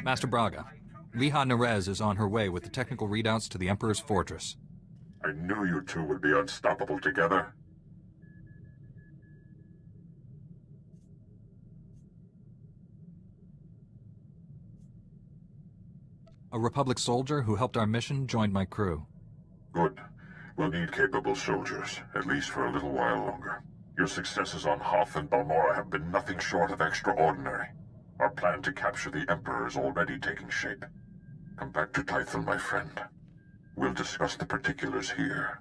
Master Braga, Viha Nerez is on her way with the technical readouts to the Emperor's fortress. I knew you two would be unstoppable together. A Republic soldier who helped our mission joined my crew. Good. We'll need capable soldiers, at least for a little while longer. Your successes on Hoth and Balmora have been nothing short of extraordinary. Our plan to capture the Emperor is already taking shape. Come back to Tythel, my friend. We'll discuss the particulars here.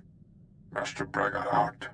Master Braga out.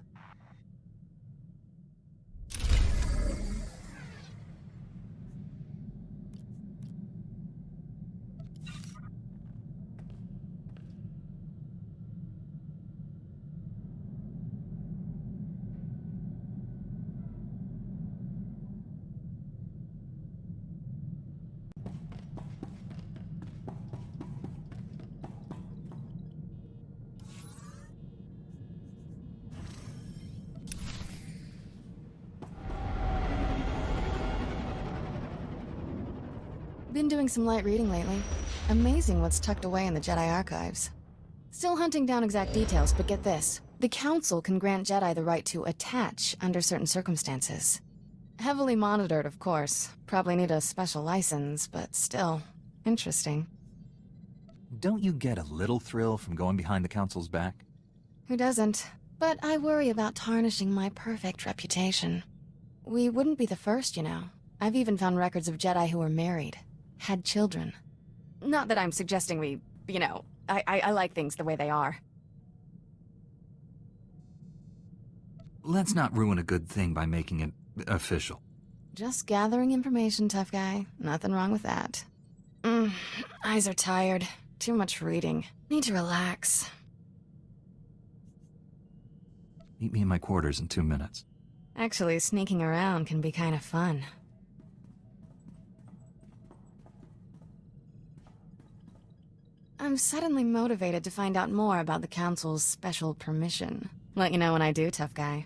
Been doing some light reading lately. Amazing what's tucked away in the Jedi archives. Still hunting down exact details, but get this. The Council can grant Jedi the right to attach under certain circumstances. Heavily monitored, of course. Probably need a special license, but still, interesting. Don't you get a little thrill from going behind the Council's back? Who doesn't? But I worry about tarnishing my perfect reputation. We wouldn't be the first, you know. I've even found records of Jedi who were married. Had children. Not that I'm suggesting we, you know, I like things the way they are. Let's not ruin a good thing by making it official. Just gathering information, tough guy. Nothing wrong with that. Eyes are tired. Too much reading. Need to relax. Meet me in my quarters in 2 minutes. Actually, sneaking around can be kind of fun. I'm suddenly motivated to find out more about the Council's special permission. Let you know when I do, tough guy.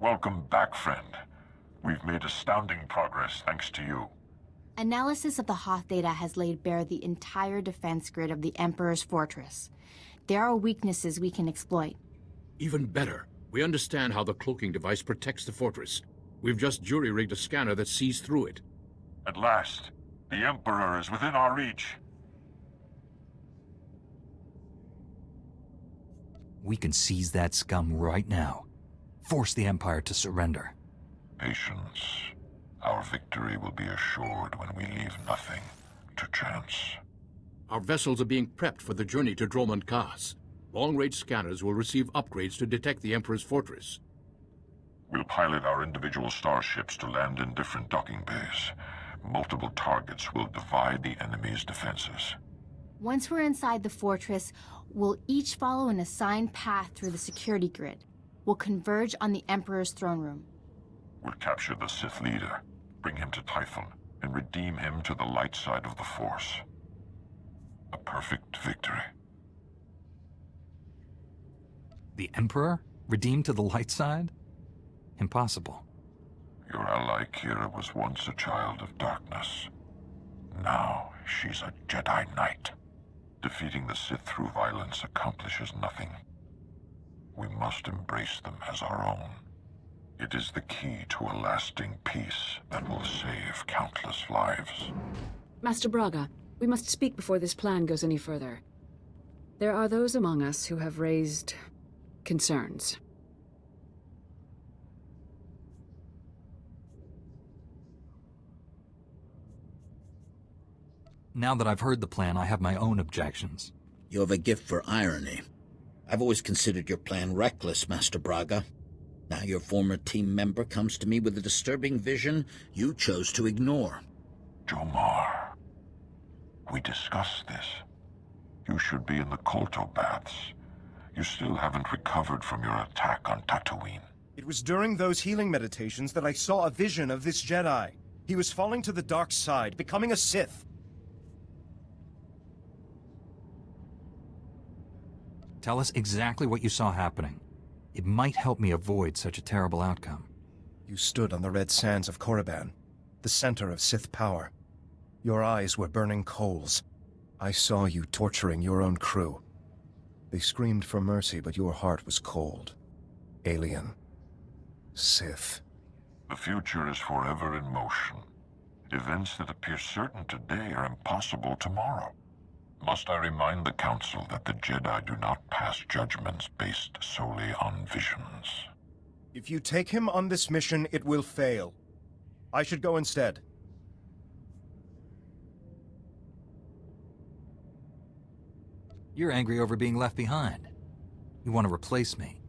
Welcome back, friend. We've made astounding progress thanks to you. Analysis of the Hoth data has laid bare the entire defense grid of the Emperor's fortress. There are weaknesses we can exploit. Even better, we understand how the cloaking device protects the fortress. We've just jury-rigged a scanner that sees through it. At last, the Emperor is within our reach. We can seize that scum right now. Force the Empire to surrender. Patience. Our victory will be assured when we leave nothing to chance. Our vessels are being prepped for the journey to Dromund Kaas. Long-range scanners will receive upgrades to detect the Emperor's fortress. We'll pilot our individual starships to land in different docking bays. Multiple targets will divide the enemy's defenses. Once we're inside the fortress, we'll each follow an assigned path through the security grid. We'll converge on the Emperor's throne room. We'll capture the Sith leader, bring him to Typhon, and redeem him to the light side of the Force. A perfect victory. The Emperor? Redeemed to the light side? Impossible. Your ally Kira was once a child of darkness. Now she's a Jedi Knight. Defeating the Sith through violence accomplishes nothing. We must embrace them as our own. It is the key to a lasting peace that will save countless lives. Master Braga, we must speak before this plan goes any further. There are those among us who have raised concerns. Now that I've heard the plan, I have my own objections. You have a gift for irony. I've always considered your plan reckless, Master Braga. Now your former team member comes to me with a disturbing vision you chose to ignore. Jomar, we discussed this. You should be in the Kolto baths. You still haven't recovered from your attack on Tatooine. It was during those healing meditations that I saw a vision of this Jedi. He was falling to the dark side, becoming a Sith. Tell us exactly what you saw happening. It might help me avoid such a terrible outcome. You stood on the red sands of Korriban, the center of Sith power. Your eyes were burning coals. I saw you torturing your own crew. They screamed for mercy, but your heart was cold. Alien. Sith. The future is forever in motion. Events that appear certain today are impossible tomorrow. Must I remind the Council that the Jedi do not pass judgments based solely on visions? If you take him on this mission, it will fail. I should go instead. You're angry over being left behind. You want to replace me.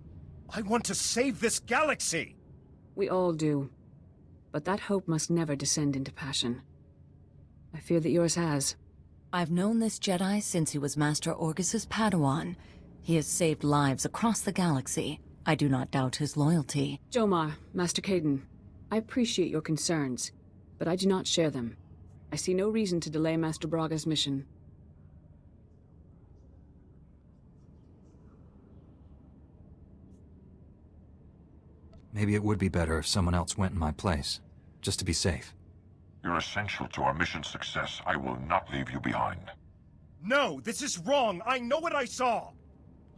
I want to save this galaxy! We all do. But that hope must never descend into passion. I fear that yours has. I've known this Jedi since he was Master Orgus's Padawan. He has saved lives across the galaxy. I do not doubt his loyalty. Jomar, Master Caden, I appreciate your concerns, but I do not share them. I see no reason to delay Master Braga's mission. Maybe it would be better if someone else went in my place, just to be safe. You're essential to our mission's success. I will not leave you behind. No, this is wrong! I know what I saw!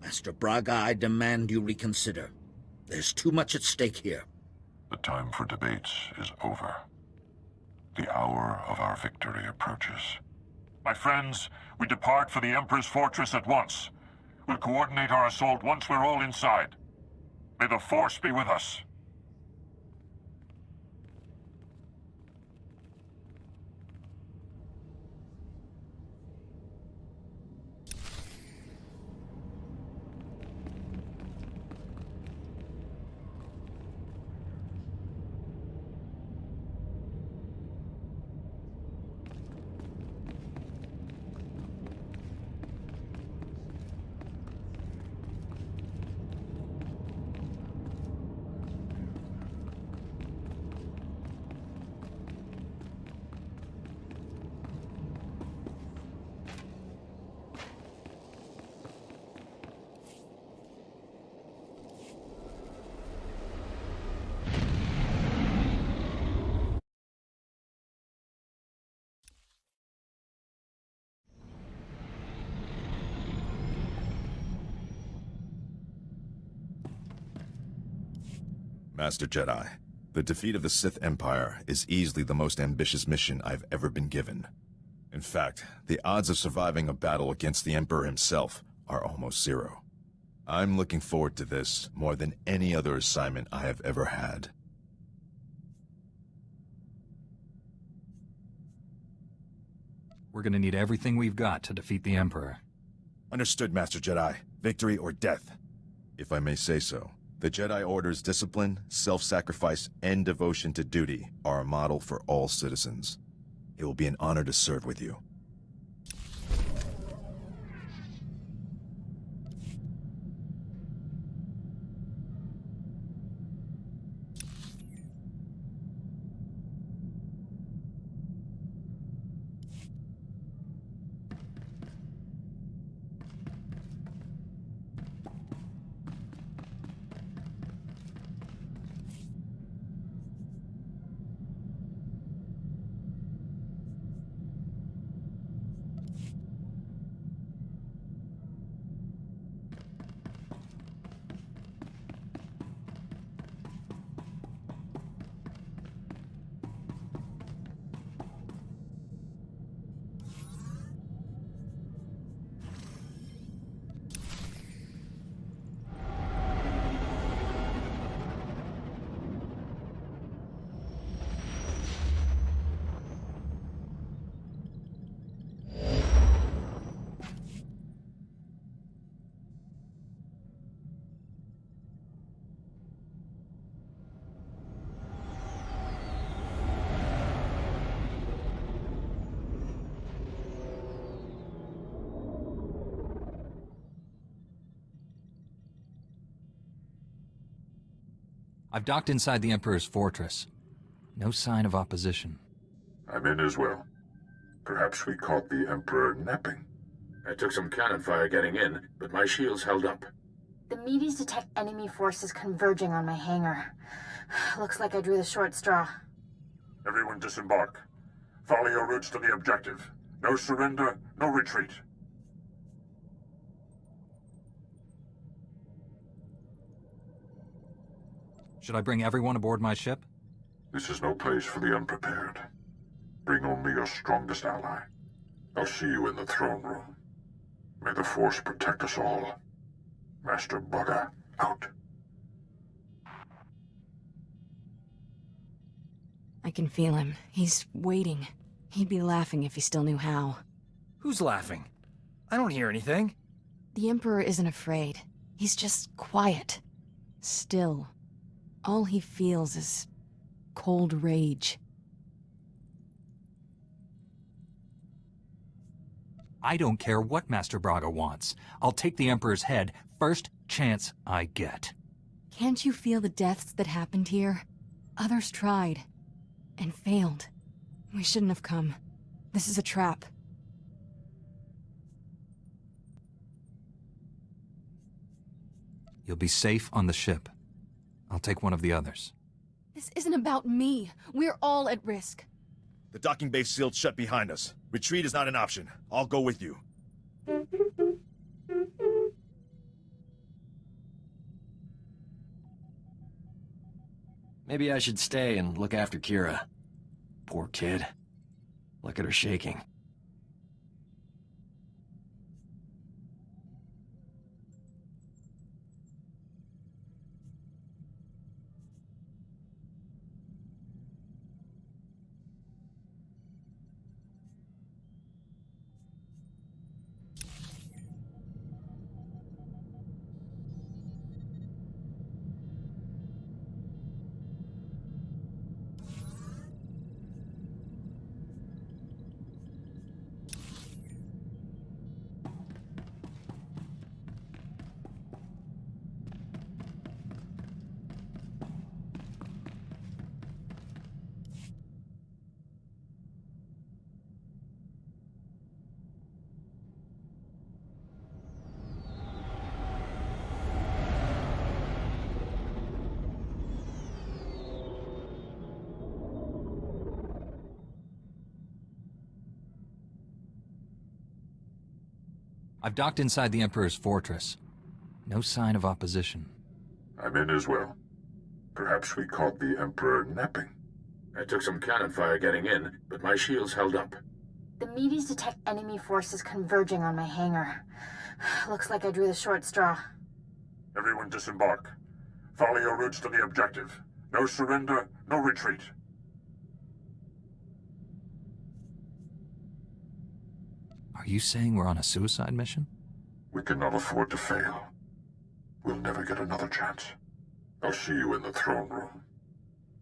Master Braga, I demand you reconsider. There's too much at stake here. The time for debates is over. The hour of our victory approaches. My friends, we depart for the Emperor's fortress at once. We'll coordinate our assault once we're all inside. May the Force be with us. Master Jedi, the defeat of the Sith Empire is easily the most ambitious mission I've ever been given. In fact, the odds of surviving a battle against the Emperor himself are almost zero. I'm looking forward to this more than any other assignment I have ever had. We're gonna need everything we've got to defeat the Emperor. Understood, Master Jedi. Victory or death. If I may say so, the Jedi Order's discipline, self-sacrifice, and devotion to duty are a model for all citizens. It will be an honor to serve with you. I've docked inside the Emperor's fortress. No sign of opposition. I'm in as well. Perhaps we caught the Emperor napping. I took some cannon fire getting in, but my shields held up. The meteors detect enemy forces converging on my hangar. Looks like I drew the short straw. Everyone disembark. Follow your routes to the objective. No surrender, no retreat. Should I bring everyone aboard my ship? This is no place for the unprepared. Bring only your strongest ally. I'll see you in the throne room. May the Force protect us all. Master Braga, out. I can feel him. He's waiting. He'd be laughing if he still knew how. Who's laughing? I don't hear anything. The Emperor isn't afraid. He's just quiet. Still. All he feels is cold rage. I don't care what Master Braga wants. I'll take the Emperor's head first chance I get. Can't you feel the deaths that happened here? Others tried. And failed. We shouldn't have come. This is a trap. You'll be safe on the ship. I'll take one of the others. This isn't about me. We're all at risk. The docking bay's sealed shut behind us. Retreat is not an option. I'll go with you. Maybe I should stay and look after Kira. Poor kid. Look at her shaking. I've docked inside the Emperor's fortress. No sign of opposition. I'm in as well. Perhaps we caught the Emperor napping. I took some cannon fire getting in, but my shields held up. The meteors detect enemy forces converging on my hangar. Looks like I drew the short straw. Everyone disembark. Follow your routes to the objective. No surrender, no retreat. Are you saying we're on a suicide mission? We cannot afford to fail. We'll never get another chance. I'll see you in the throne room.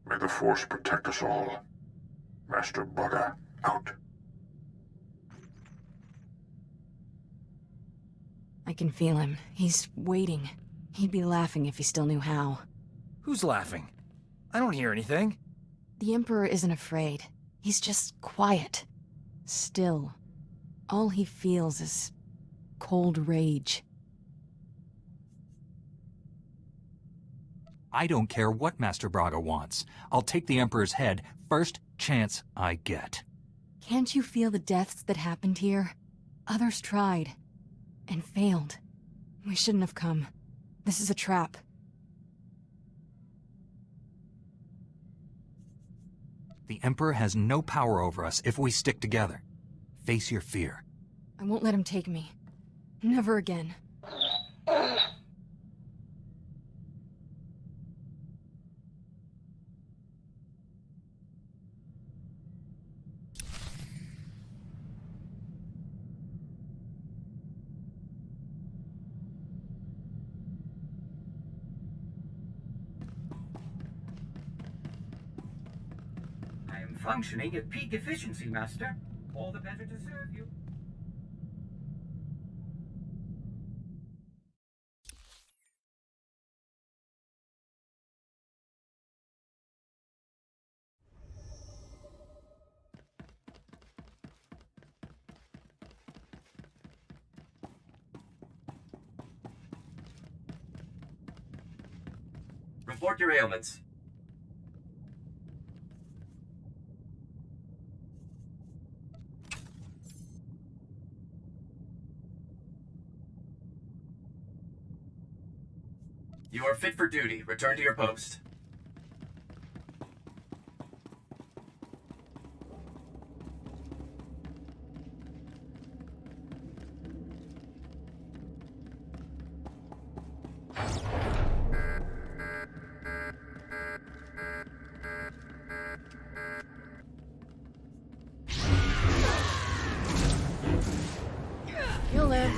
May the Force protect us all. Master Braga, out. I can feel him. He's waiting. He'd be laughing if he still knew how. Who's laughing? I don't hear anything. The Emperor isn't afraid. He's just quiet. Still. All he feels is cold rage. I don't care what Master Braga wants. I'll take the Emperor's head first chance I get. Can't you feel the deaths that happened here? Others tried. And failed. We shouldn't have come. This is a trap. The Emperor has no power over us if we stick together. Face your fear. I won't let him take me. Never again. Functioning at peak efficiency, Master. All the better to serve you. Report your ailments. You are fit for duty. Return to your post. You'll live.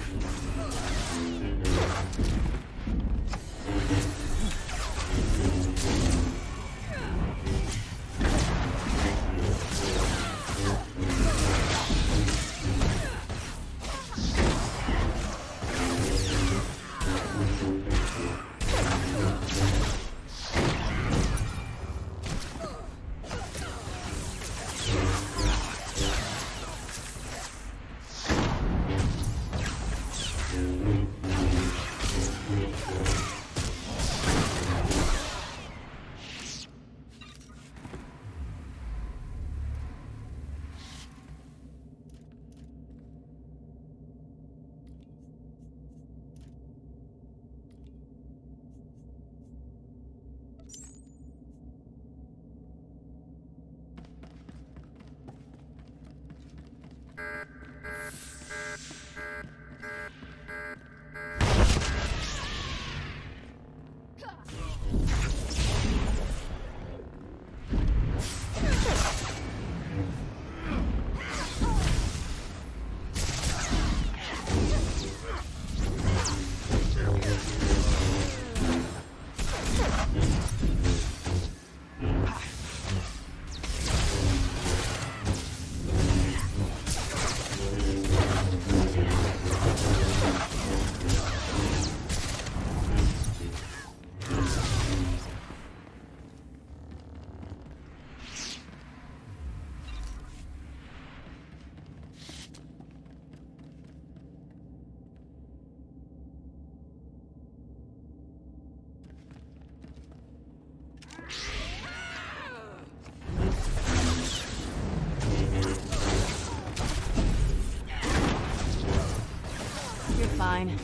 Fine.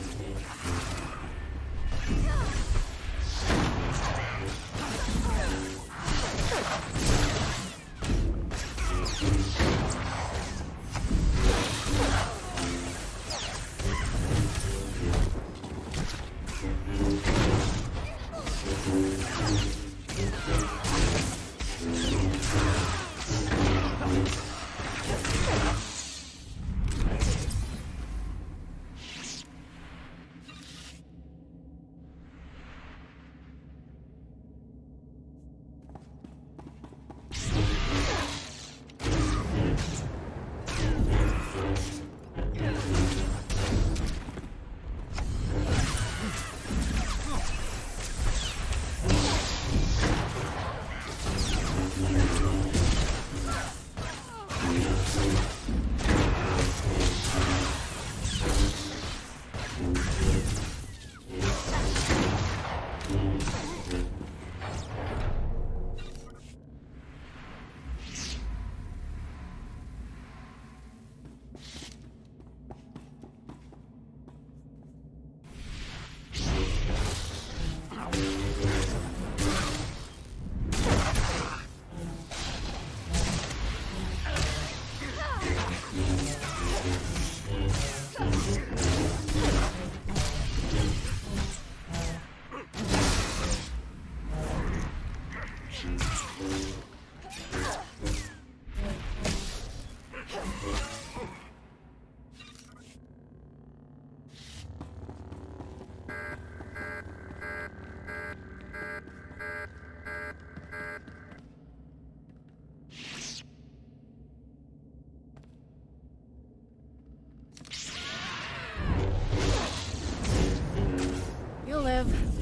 You'll live.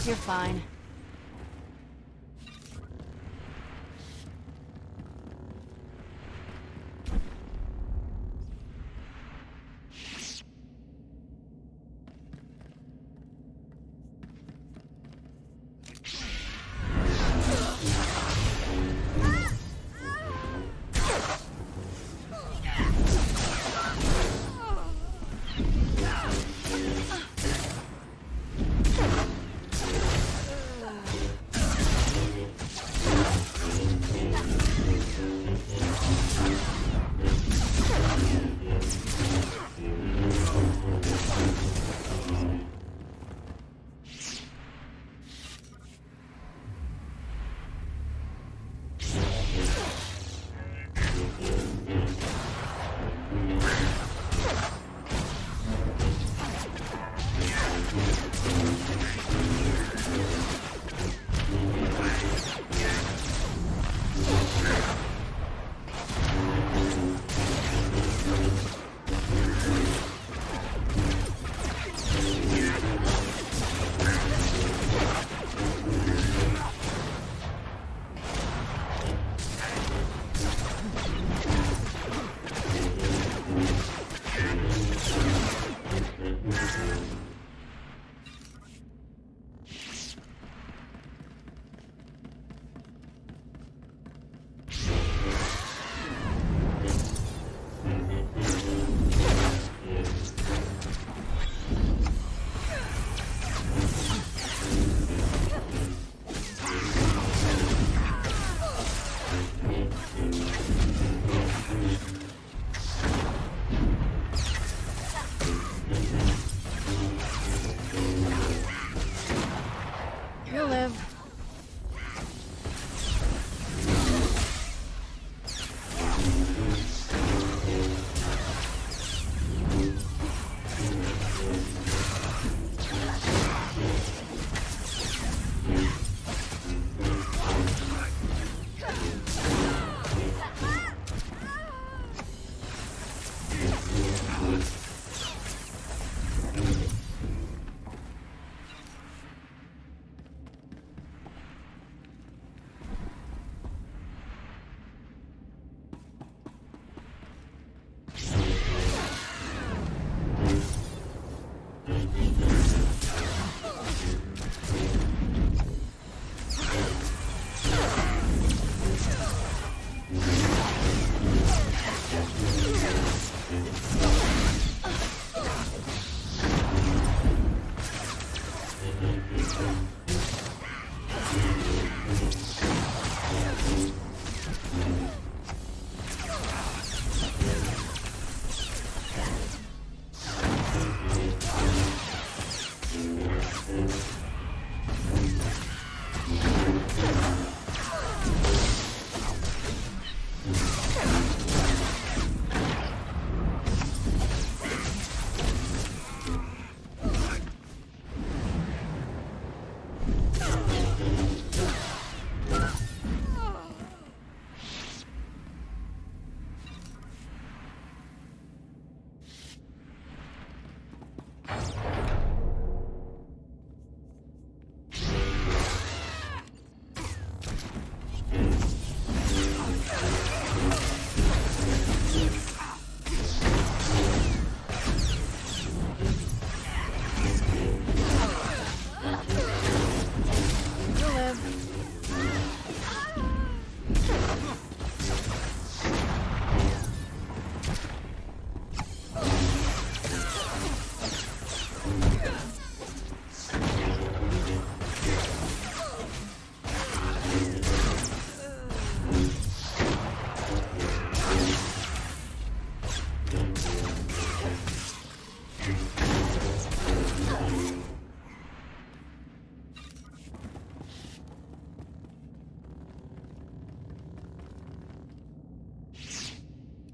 You're fine. You'll live.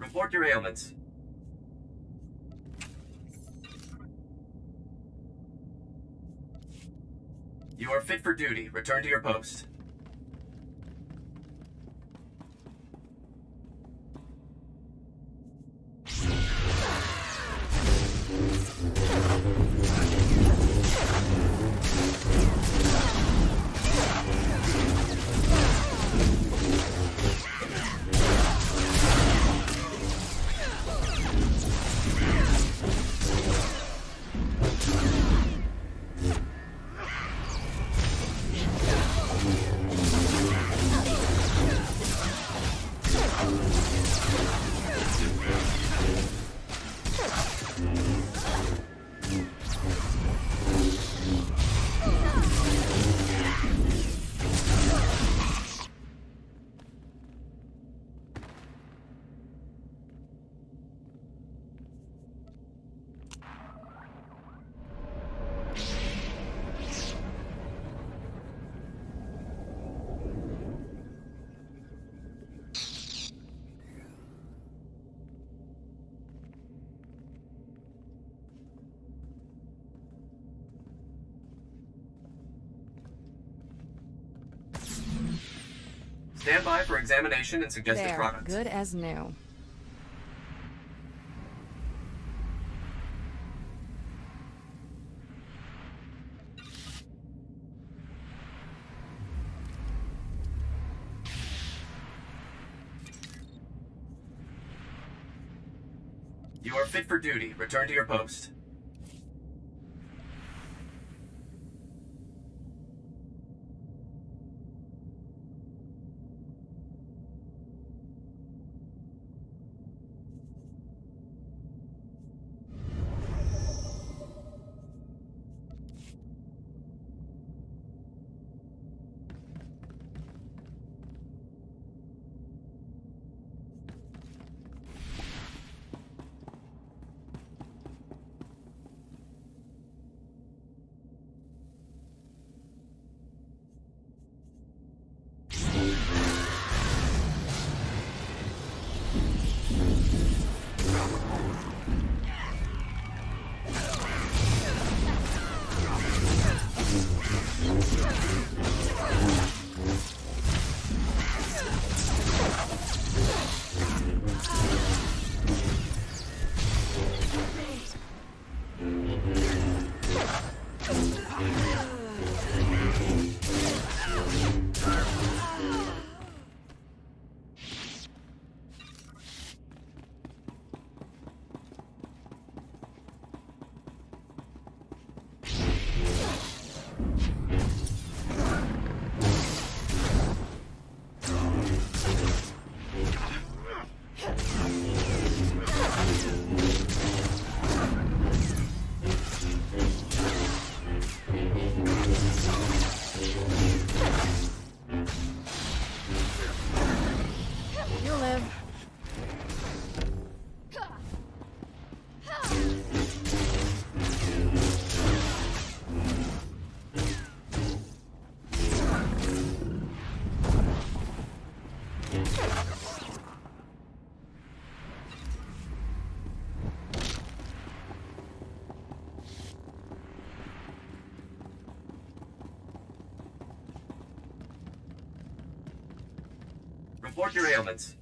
Report your ailments. You are fit for duty. Return to your post. Stand by for examination and suggested There, products. good as new. You are fit for duty. Return to your post. Report your ailments.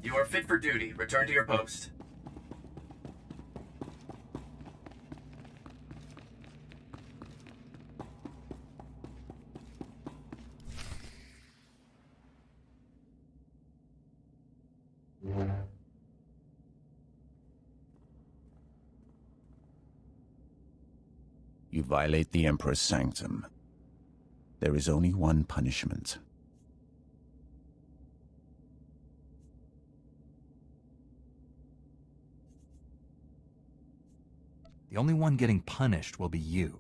You are fit for duty. Return to your post. You violate the Emperor's sanctum. There is only one punishment. The only one getting punished will be you.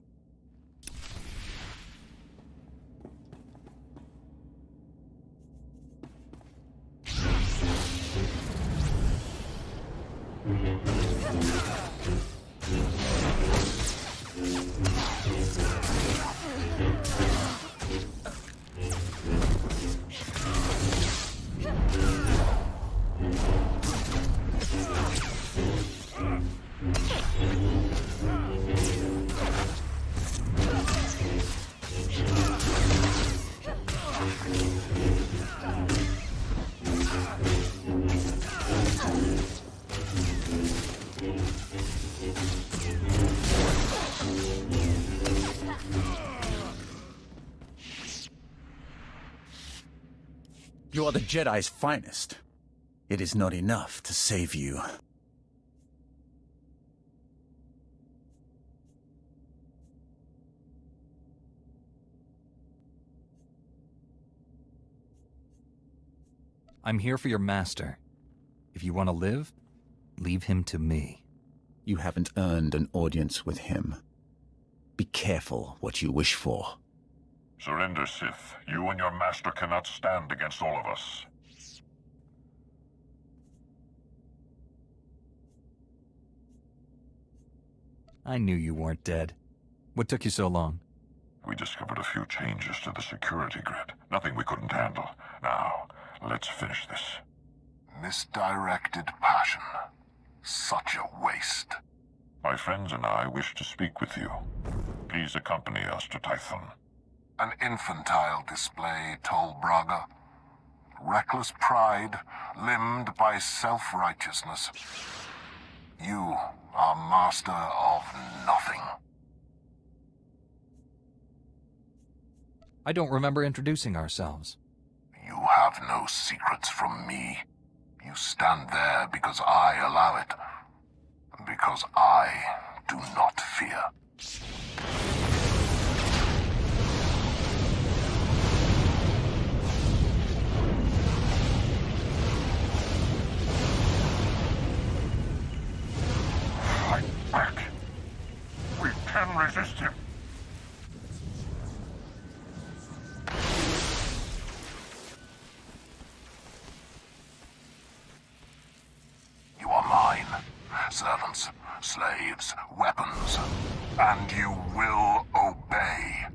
You are the Jedi's finest. It is not enough to save you. I'm here for your master. If you want to live, leave him to me. You haven't earned an audience with him. Be careful what you wish for. Surrender, Sith. You and your master cannot stand against all of us. I knew you weren't dead. What took you so long? We discovered a few changes to the security grid. Nothing we couldn't handle. Now, let's finish this. Misdirected passion. Such a waste. My friends and I wish to speak with you. Please accompany us to Tython. An infantile display, Tol Braga. Reckless pride, limbed by self-righteousness. You are master of nothing. I don't remember introducing ourselves. You have no secrets from me. You stand there because I allow it. Because I do not fear. Fight back. We can resist him. You are mine. Servants, slaves, weapons. And you will obey.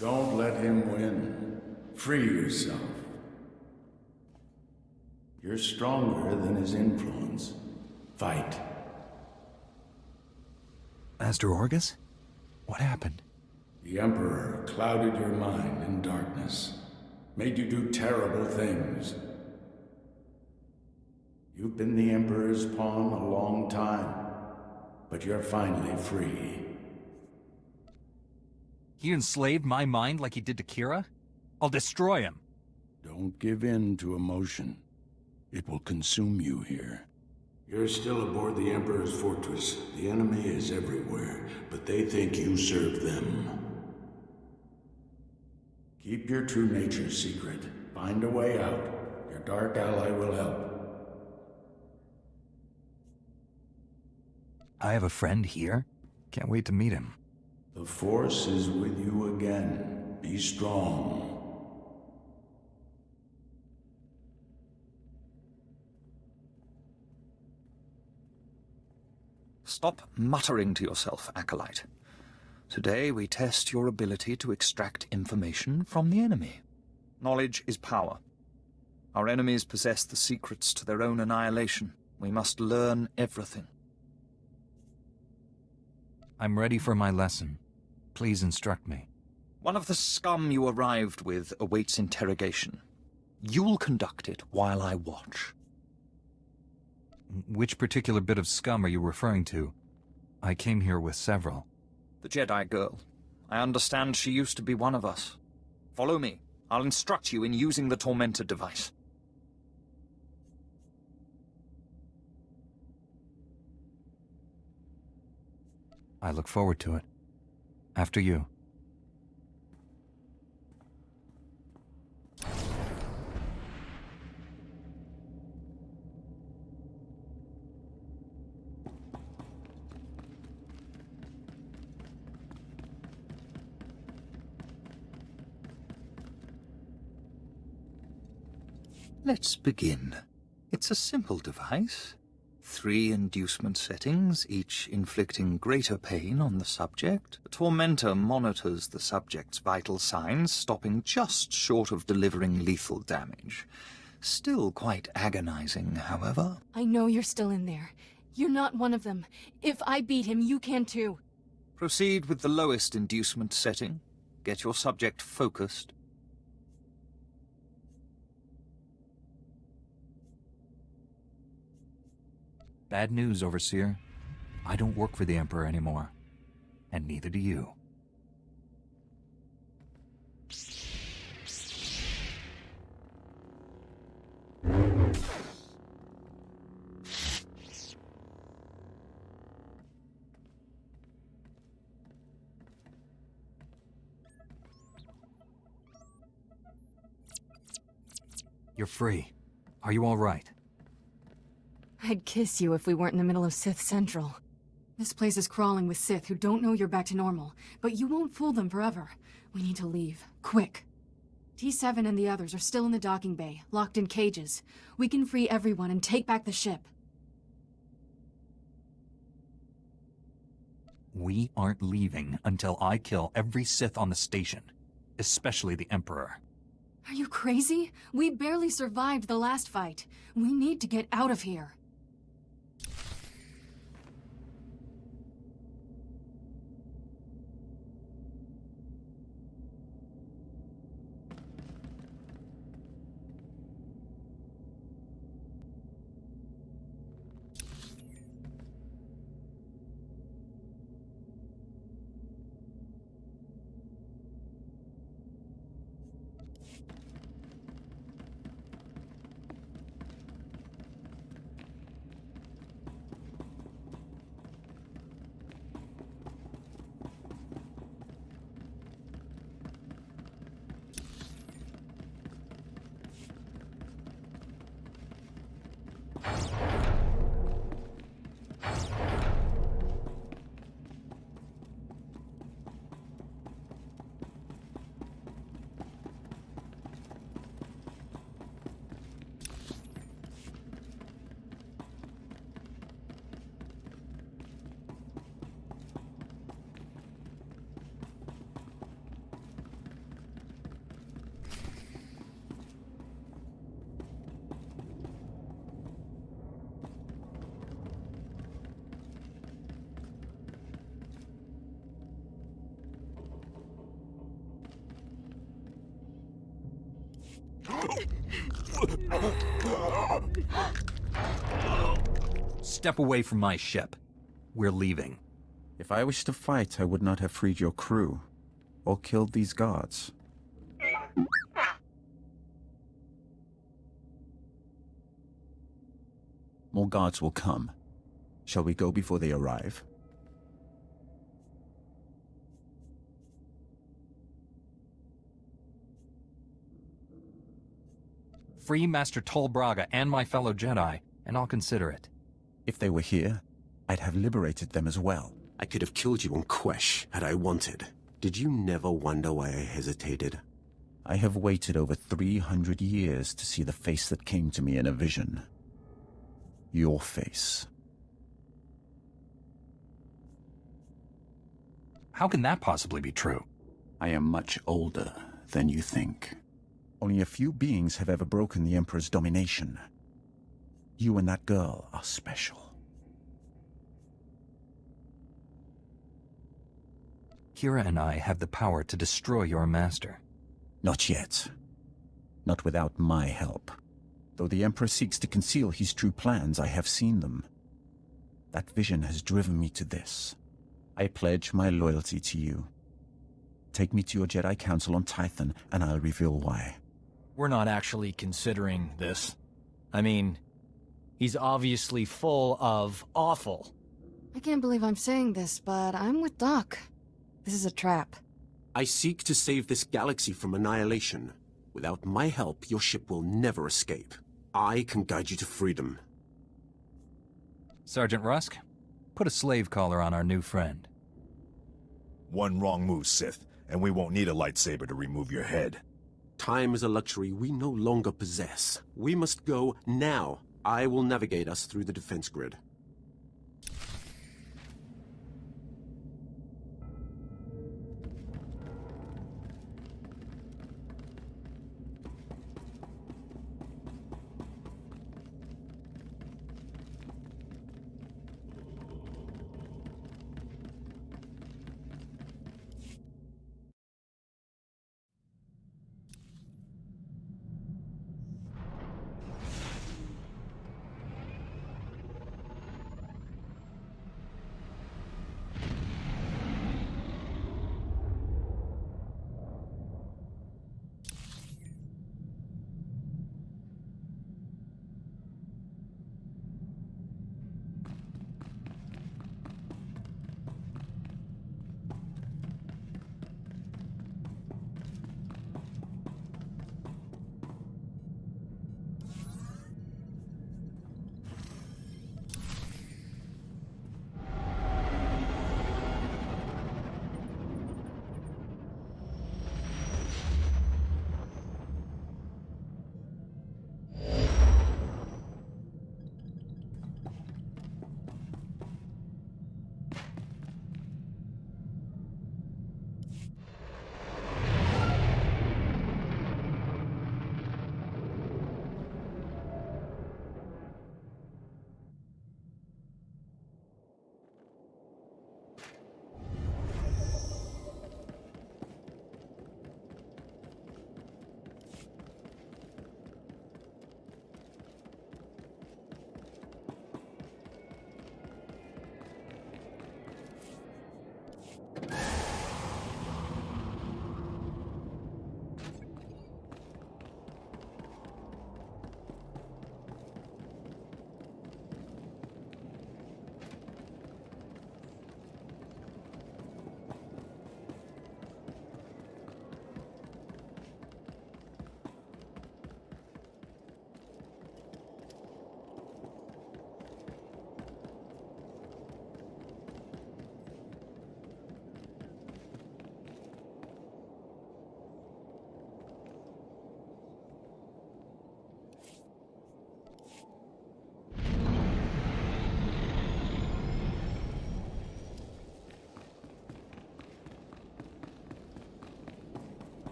Don't let him win. Free yourself. You're stronger than his influence. Fight. Master Orgus? What happened? The Emperor clouded your mind in darkness, made you do terrible things. You've been the Emperor's pawn a long time, but you're finally free. He enslaved my mind like he did to Kira? I'll destroy him. Don't give in to emotion. It will consume you here. You're still aboard the Emperor's fortress. The enemy is everywhere, but they think you serve them. Keep your true nature secret. Find a way out. Your dark ally will help. I have a friend here. Can't wait to meet him. The Force is with you again. Be strong. Stop muttering to yourself, Acolyte. Today we test your ability to extract information from the enemy. Knowledge is power. Our enemies possess the secrets to their own annihilation. We must learn everything. I'm ready for my lesson. Please instruct me. One of the scum you arrived with awaits interrogation. You'll conduct it while I watch. Which particular bit of scum are you referring to? I came here with several. The Jedi girl. I understand she used to be one of us. Follow me. I'll instruct you in using the Tormentor device. I look forward to it. After you. Let's begin. It's a simple device. 3 inducement settings, each inflicting greater pain on the subject. The Tormentor monitors the subject's vital signs, stopping just short of delivering lethal damage. Still quite agonizing, however. I know you're still in there. You're not one of them. If I beat him, you can too. Proceed with the lowest inducement setting. Get your subject focused. Bad news, Overseer. I don't work for the Emperor anymore. And neither do you. You're free. Are you all right? I'd kiss you if we weren't in the middle of Sith Central. This place is crawling with Sith who don't know you're back to normal, but you won't fool them forever. We need to leave. Quick. T7 and the others are still in the docking bay, locked in cages. We can free everyone and take back the ship. We aren't leaving until I kill every Sith on the station, especially the Emperor. Are you crazy? We barely survived the last fight. We need to get out of here. Step away from my ship. We're leaving. If I wished to fight, I would not have freed your crew, or killed these guards. More guards will come. Shall we go before they arrive? Free Master Tol Braga and my fellow Jedi, and I'll consider it. If they were here, I'd have liberated them as well. I could have killed you on Quesh had I wanted. Did you never wonder why I hesitated? I have waited over 300 years to see the face that came to me in a vision. Your face. How can that possibly be true? I am much older than you think. Only a few beings have ever broken the Emperor's domination. You and that girl are special. Kira and I have the power to destroy your master. Not yet. Not without my help. Though the Emperor seeks to conceal his true plans, I have seen them. That vision has driven me to this. I pledge my loyalty to you. Take me to your Jedi Council on Tython, and I'll reveal why. We're not actually considering this. I mean, he's obviously full of awful. I can't believe I'm saying this, but I'm with Doc. This is a trap. I seek to save this galaxy from annihilation. Without my help, your ship will never escape. I can guide you to freedom. Sergeant Rusk, put a slave collar on our new friend. One wrong move, Sith, and we won't need a lightsaber to remove your head. Time is a luxury we no longer possess. We must go now. I will navigate us through the defense grid.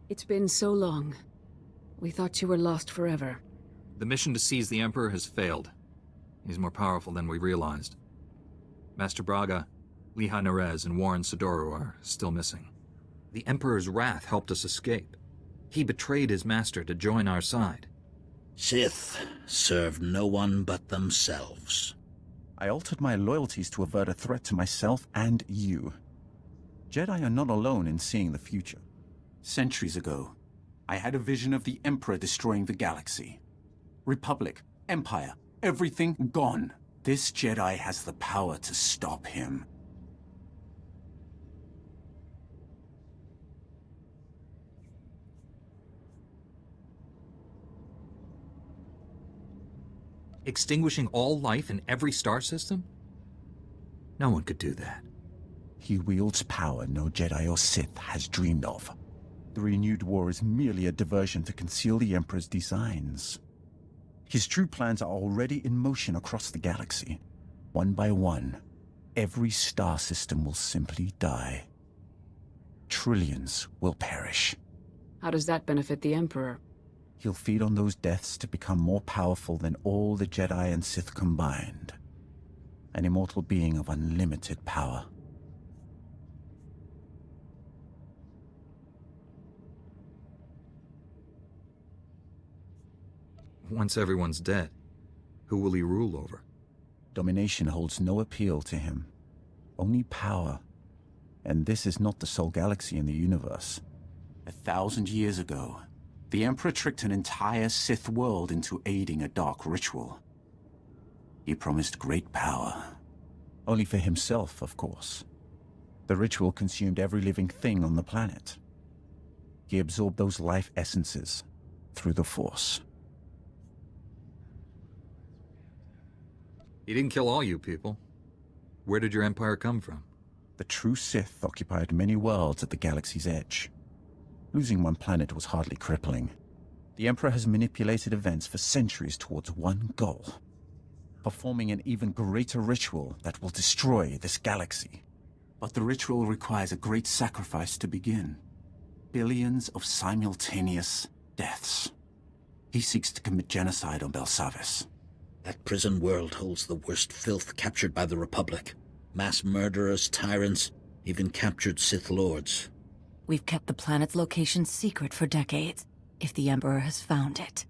It's been so long. We thought you were lost forever. The mission to seize the Emperor has failed. He's more powerful than we realized. Master Braga, Liha Nerez, and Warren Sidoru are still missing. The Emperor's wrath helped us escape. He betrayed his master to join our side. Sith serve no one but themselves. I altered my loyalties to avert a threat to myself and you. Jedi are not alone in seeing the future. Centuries ago, I had a vision of the Emperor destroying the galaxy. Republic, Empire, everything gone. This Jedi has the power to stop him. Extinguishing all life in every star system? No one could do that. He wields power no Jedi or Sith has dreamed of. The renewed war is merely a diversion to conceal the Emperor's designs. His true plans are already in motion across the galaxy. One by one, every star system will simply die. Trillions will perish. How does that benefit the Emperor? He'll feed on those deaths to become more powerful than all the Jedi and Sith combined. An immortal being of unlimited power. Once everyone's dead, who will he rule over? Domination holds no appeal to him. Only power. And this is not the sole galaxy in the universe. 1,000 years ago, the Emperor tricked an entire Sith world into aiding a dark ritual. He promised great power. Only for himself, of course. The ritual consumed every living thing on the planet. He absorbed those life essences through the Force. He didn't kill all you people. Where did your empire come from? The true Sith occupied many worlds at the galaxy's edge. Losing one planet was hardly crippling. The Emperor has manipulated events for centuries towards one goal. Performing an even greater ritual that will destroy this galaxy. But the ritual requires a great sacrifice to begin. Billions of simultaneous deaths. He seeks to commit genocide on Belsavis. That prison world holds the worst filth captured by the Republic. Mass murderers, tyrants, even captured Sith Lords. We've kept the planet's location secret for decades, if the Emperor has found it.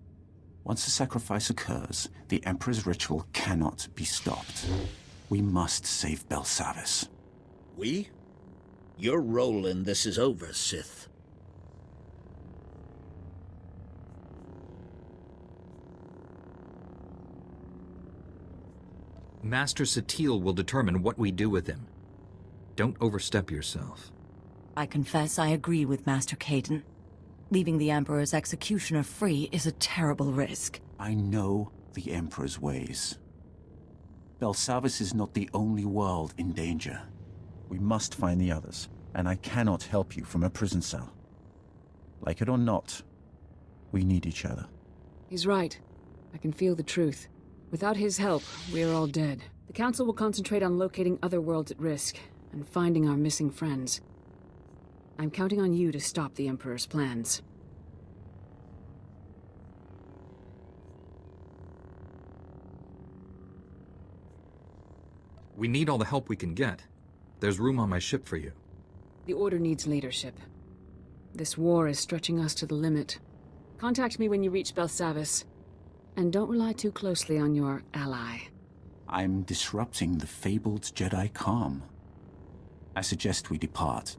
Once the sacrifice occurs, the Emperor's ritual cannot be stopped. We must save Belsavis. We? Your role in this is over, Sith. Master Satil will determine what we do with him. Don't overstep yourself. I confess I agree with Master Caden. Leaving the Emperor's executioner free is a terrible risk. I know the Emperor's ways. Belsavis is not the only world in danger. We must find the others, and I cannot help you from a prison cell. Like it or not, we need each other. He's right. I can feel the truth. Without his help, we are all dead. The Council will concentrate on locating other worlds at risk, and finding our missing friends. I'm counting on you to stop the Emperor's plans. We need all the help we can get. There's room on my ship for you. The Order needs leadership. This war is stretching us to the limit. Contact me when you reach Belsavis. And don't rely too closely on your ally. I'm disrupting the fabled Jedi calm. I suggest we depart.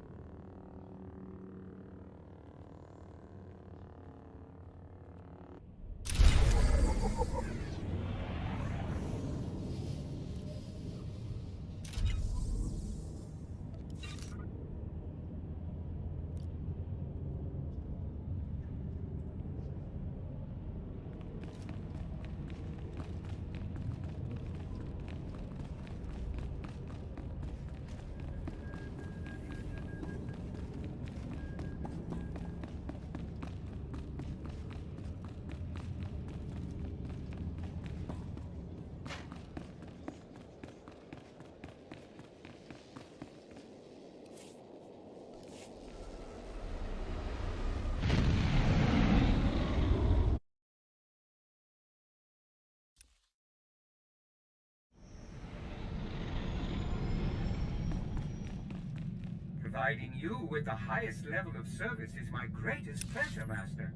Providing you with the highest level of service is my greatest pleasure, Master.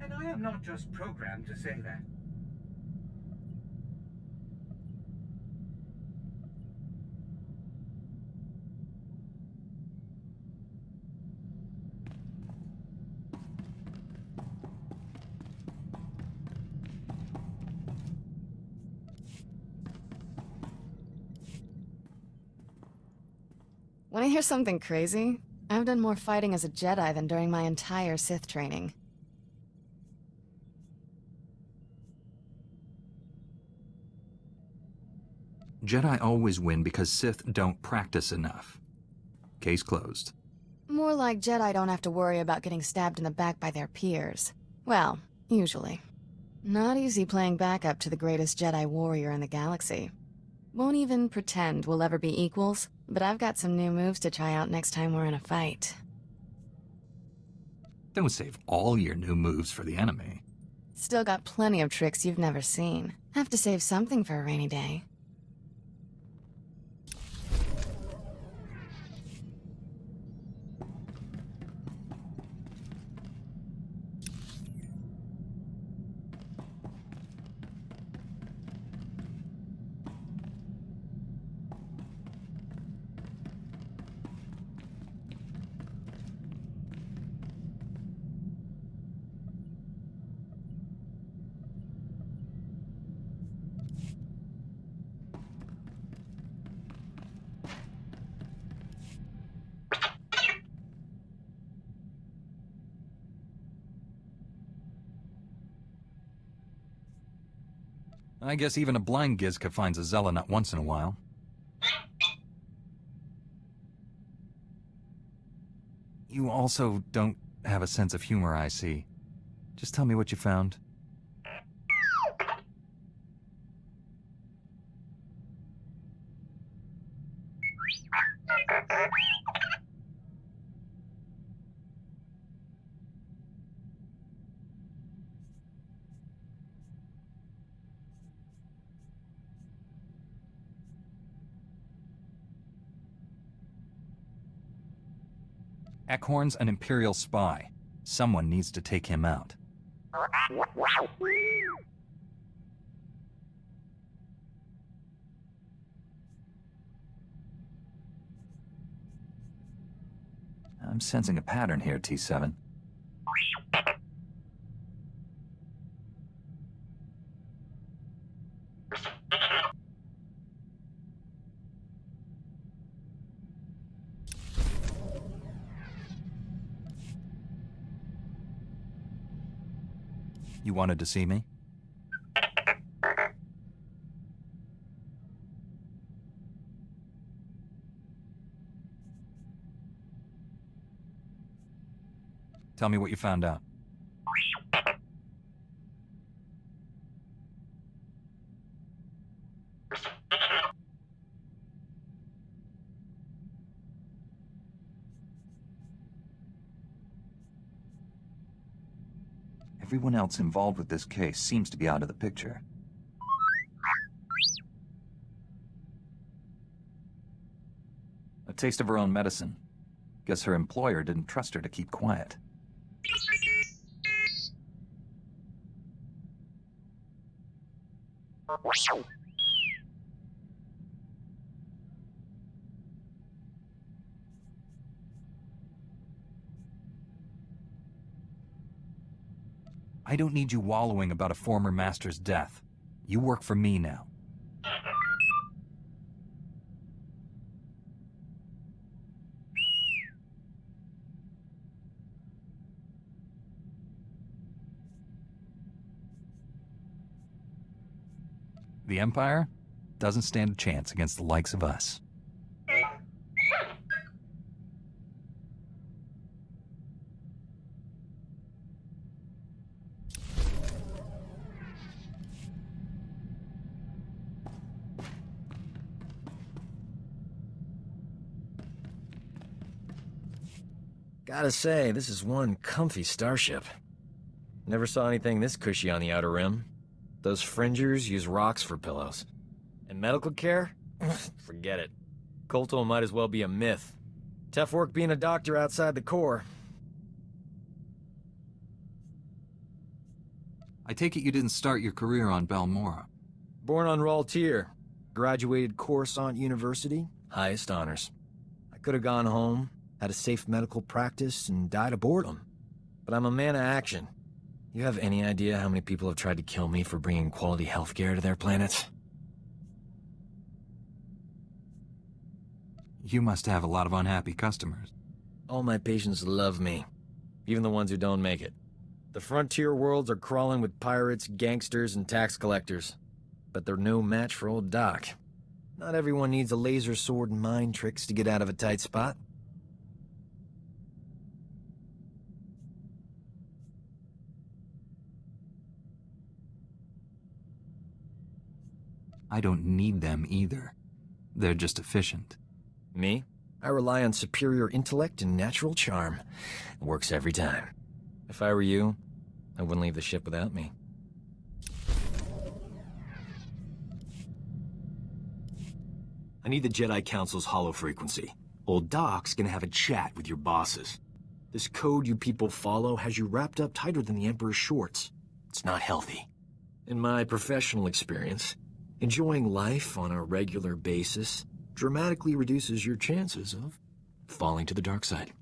And I am not just programmed to say that. Want to hear something crazy? I've done more fighting as a Jedi than during my entire Sith training. Jedi always win because Sith don't practice enough. Case closed. More like Jedi don't have to worry about getting stabbed in the back by their peers. Well, usually. Not easy playing backup to the greatest Jedi warrior in the galaxy. Won't even pretend we'll ever be equals, but I've got some new moves to try out next time we're in a fight. Don't save all your new moves for the enemy. Still got plenty of tricks you've never seen. Have to save something for a rainy day. I guess even a blind Gizka finds a Zealot once in a while. You also don't have a sense of humor, I see. Just tell me what you found. Eckhorn's an Imperial spy. Someone needs to take him out. I'm sensing a pattern here, T7. You wanted to see me? Tell me what you found out. Everyone else involved with this case seems to be out of the picture. A taste of her own medicine. Guess her employer didn't trust her to keep quiet. I don't need you wallowing about a former master's death. You work for me now. The Empire doesn't stand a chance against the likes of us. Gotta say, this is one comfy starship. Never saw anything this cushy on the Outer Rim. Those fringers use rocks for pillows. And medical care? Forget it. Kolto might as well be a myth. Tough work being a doctor outside the Corps. I take it you didn't start your career on Balmora. Born on Raltier. Graduated Coruscant University, highest honors. I could have gone home, had a safe medical practice, and died of boredom. But I'm a man of action. You have any idea how many people have tried to kill me for bringing quality healthcare to their planets? You must have a lot of unhappy customers. All my patients love me, even the ones who don't make it. The frontier worlds are crawling with pirates, gangsters, and tax collectors. But they're no match for old Doc. Not everyone needs a laser sword and mind tricks to get out of a tight spot. I don't need them either. They're just efficient. Me? I rely on superior intellect and natural charm. It works every time. If I were you, I wouldn't leave the ship without me. I need the Jedi Council's hollow frequency. Old Doc's gonna have a chat with your bosses. This code you people follow has you wrapped up tighter than the Emperor's shorts. It's not healthy. In my professional experience, enjoying life on a regular basis dramatically reduces your chances of falling to the dark side.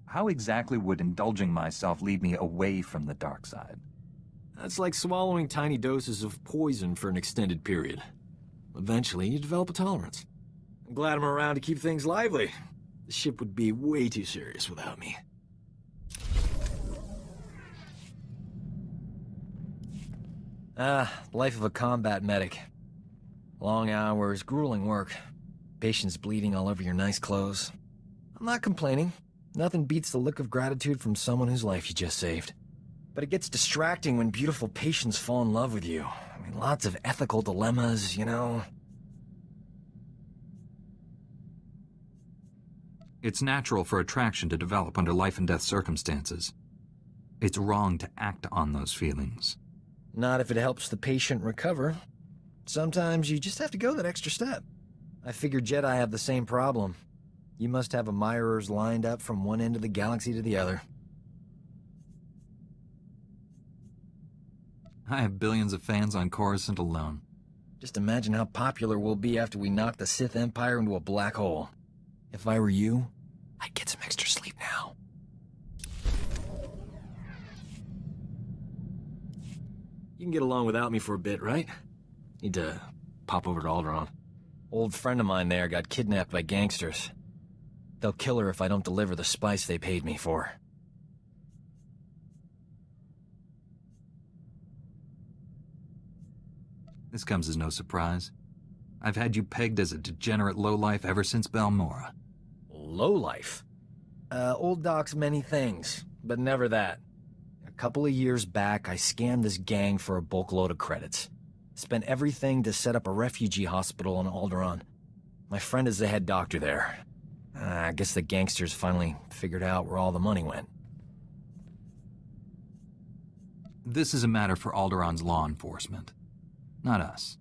How exactly would indulging myself lead me away from the dark side? That's like swallowing tiny doses of poison for an extended period. Eventually, you develop a tolerance. I'm glad I'm around to keep things lively. The ship would be way too serious without me. Life of a combat medic. Long hours, grueling work. Patients bleeding all over your nice clothes. I'm not complaining. Nothing beats the look of gratitude from someone whose life you just saved. But it gets distracting when beautiful patients fall in love with you. I mean, lots of ethical dilemmas, you know. It's natural for attraction to develop under life and death circumstances. It's wrong to act on those feelings. Not if it helps the patient recover. Sometimes you just have to go that extra step. I figure Jedi have the same problem. You must have admirers lined up from one end of the galaxy to the other. I have billions of fans on Coruscant alone. Just imagine how popular we'll be after we knock the Sith Empire into a black hole. If I were you, I'd get some extra sleep now. You can get along without me for a bit, right? Need to pop over to Alderaan. Old friend of mine there got kidnapped by gangsters. They'll kill her if I don't deliver the spice they paid me for. This comes as no surprise. I've had you pegged as a degenerate lowlife ever since Balmora. Lowlife? Old Doc's many things, but never that. A couple of years back, I scammed this gang for a bulk load of credits. Spent everything to set up a refugee hospital on Alderaan. My friend is the head doctor there. I guess the gangsters finally figured out where all the money went. This is a matter for Alderaan's law enforcement, not us.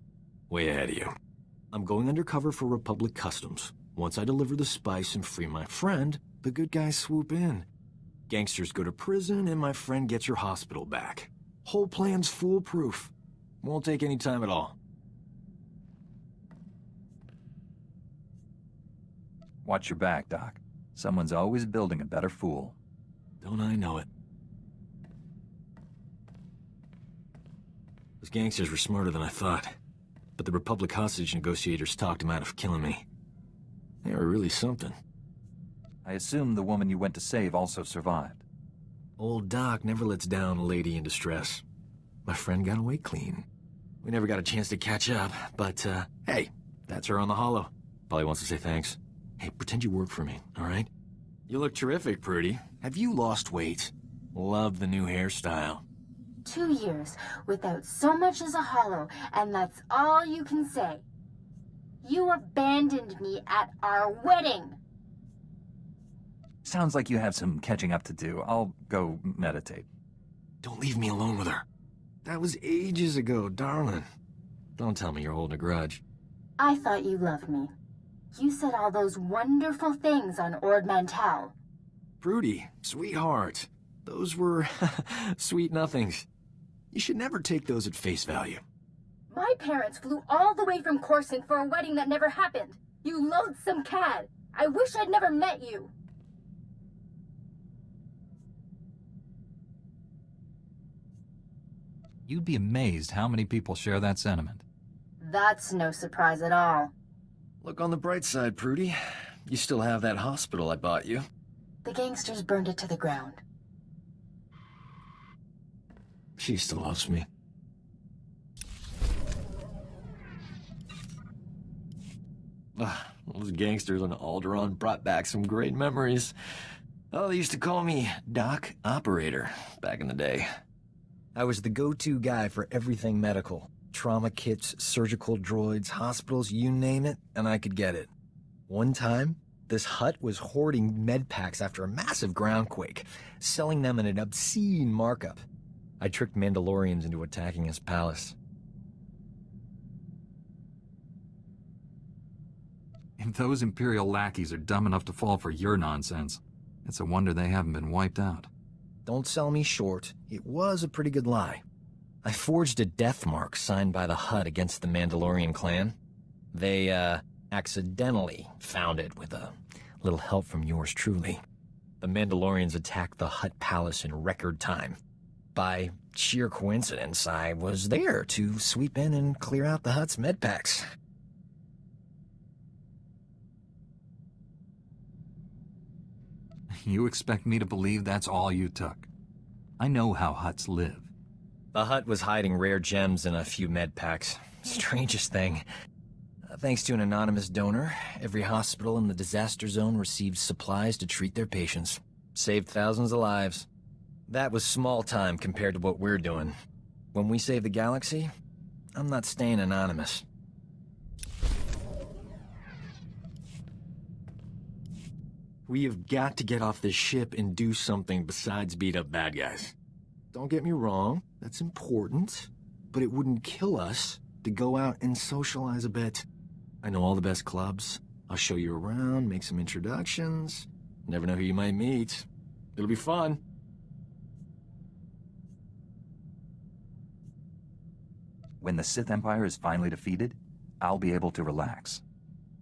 Way ahead of you. I'm going undercover for Republic Customs. Once I deliver the spice and free my friend, the good guys swoop in. Gangsters go to prison, and my friend gets your hospital back. Whole plan's foolproof. Won't take any time at all. Watch your back, Doc. Someone's always building a better fool. Don't I know it? Those gangsters were smarter than I thought. But the Republic hostage negotiators talked him out of killing me. They were really something. I assume the woman you went to save also survived. Old Doc never lets down a lady in distress. My friend got away clean. We never got a chance to catch up, but, hey, that's her on the holo. Probably wants to say thanks. Hey, pretend you work for me, all right? You look terrific, Prudy. Have you lost weight? Love the new hairstyle. 2 years without so much as a holo, and that's all you can say. You abandoned me at our wedding. Sounds like you have some catching up to do. I'll go meditate. Don't leave me alone with her. That was ages ago, darling. Don't tell me you're holding a grudge. I thought you loved me. You said all those wonderful things on Ord Mantell. Broody, sweetheart. Those were sweet nothings. You should never take those at face value. My parents flew all the way from Carsen for a wedding that never happened. You loathsome cad. I wish I'd never met you. You'd be amazed how many people share that sentiment. That's no surprise at all. Look on the bright side, Prudy. You still have that hospital I bought you. The gangsters burned it to the ground. She still loves me. Those gangsters on Alderaan brought back some great memories. Oh, they used to call me Doc Operator back in the day. I was the go-to guy for everything medical. Trauma kits, surgical droids, hospitals, you name it, and I could get it. One time, this hut was hoarding med packs after a massive groundquake, selling them at an obscene markup. I tricked Mandalorians into attacking his palace. If those Imperial lackeys are dumb enough to fall for your nonsense, it's a wonder they haven't been wiped out. Don't sell me short. It was a pretty good lie. I forged a death mark signed by the Hutt against the Mandalorian clan. They, accidentally found it with a little help from yours truly. The Mandalorians attacked the Hutt palace in record time. By sheer coincidence, I was there to sweep in and clear out the Hutt's medpacks. You expect me to believe that's all you took? I know how Hutts live. The Hutt was hiding rare gems in a few medpacks. Strangest thing. Thanks to an anonymous donor, every hospital in the disaster zone received supplies to treat their patients. Saved thousands of lives. That was small time compared to what we're doing. When we save the galaxy, I'm not staying anonymous. We have got to get off this ship and do something besides beat up bad guys. Don't get me wrong, that's important, but it wouldn't kill us to go out and socialize a bit. I know all the best clubs. I'll show you around, make some introductions. Never know who you might meet. It'll be fun. When the Sith Empire is finally defeated, I'll be able to relax.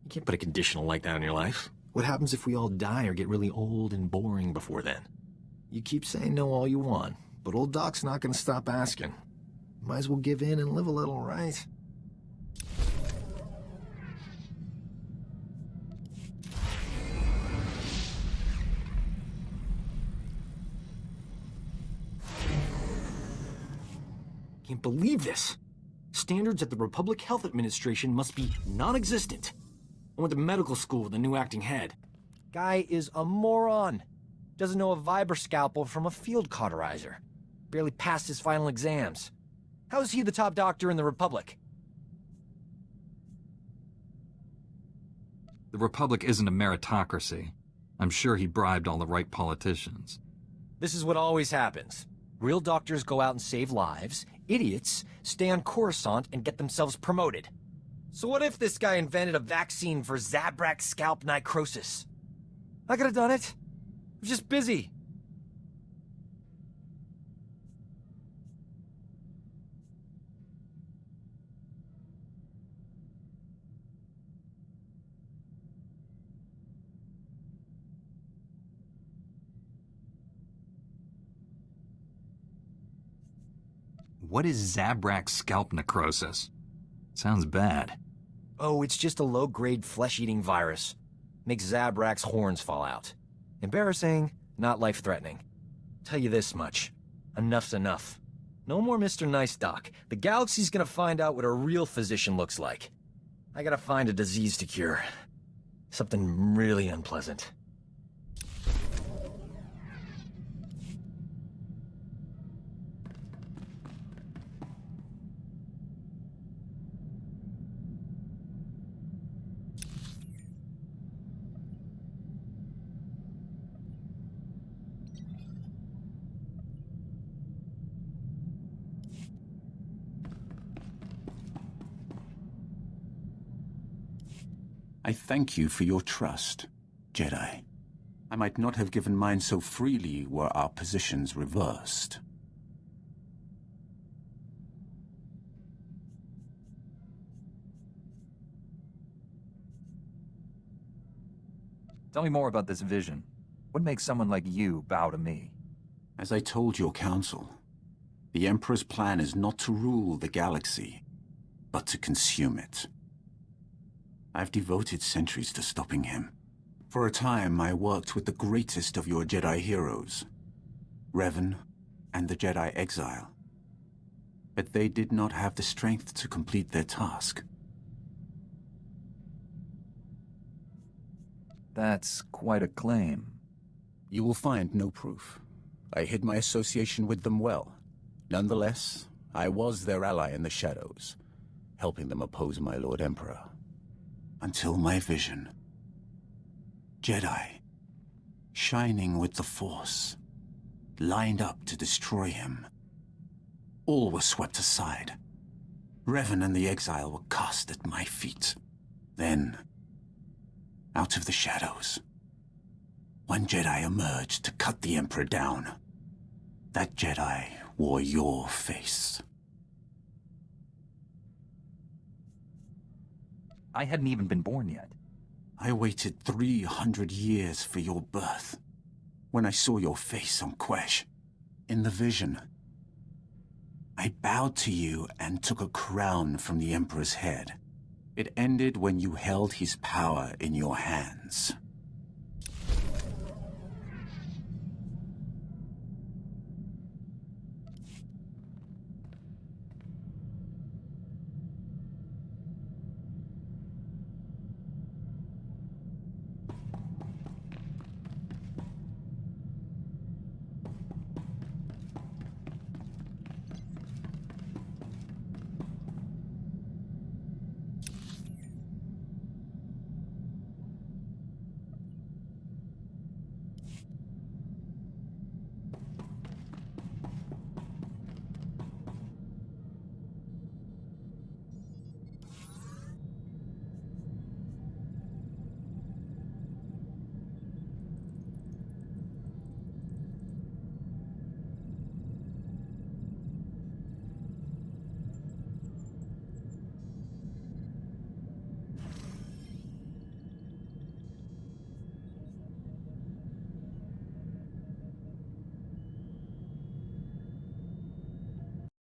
You can't put a conditional like that on your life. What happens if we all die or get really old and boring before then? You keep saying no all you want, but old Doc's not gonna stop asking. Might as well give in and live a little, right? Can't believe this. Standards at the Republic Health Administration must be non-existent. I went to medical school with a new acting head. Guy is a moron. Doesn't know a vibra scalpel from a field cauterizer. Barely passed his final exams. How is he the top doctor in the Republic? The Republic isn't a meritocracy. I'm sure he bribed all the right politicians. This is what always happens. Real doctors go out and save lives. Idiots stay on Coruscant and get themselves promoted. So what if this guy invented a vaccine for Zabrak scalp necrosis? I could have done it. I was just busy. What is Zabrak scalp necrosis? Sounds bad. Oh, it's just a low-grade flesh-eating virus. Makes Zabrak's horns fall out. Embarrassing, not life-threatening. Tell you this much. Enough's enough. No more Mr. Nice Doc. The galaxy's gonna find out what a real physician looks like. I gotta find a disease to cure. Something really unpleasant. I thank you for your trust, Jedi. I might not have given mine so freely were our positions reversed. Tell me more about this vision. What makes someone like you bow to me? As I told your council, the Emperor's plan is not to rule the galaxy, but to consume it. I've devoted centuries to stopping him. For a time, I worked with the greatest of your Jedi heroes, Revan and the Jedi Exile. But they did not have the strength to complete their task. That's quite a claim. You will find no proof. I hid my association with them well. Nonetheless, I was their ally in the shadows, helping them oppose my Lord Emperor. Until my vision. Jedi, shining with the Force, lined up to destroy him. All was swept aside. Revan and the Exile were cast at my feet. Then, out of the shadows, one Jedi emerged to cut the Emperor down. That Jedi wore your face. I hadn't even been born yet. I waited 300 years for your birth. When I saw your face on Quesh, in the vision, I bowed to you and took a crown from the Emperor's head. It ended when you held his power in your hands.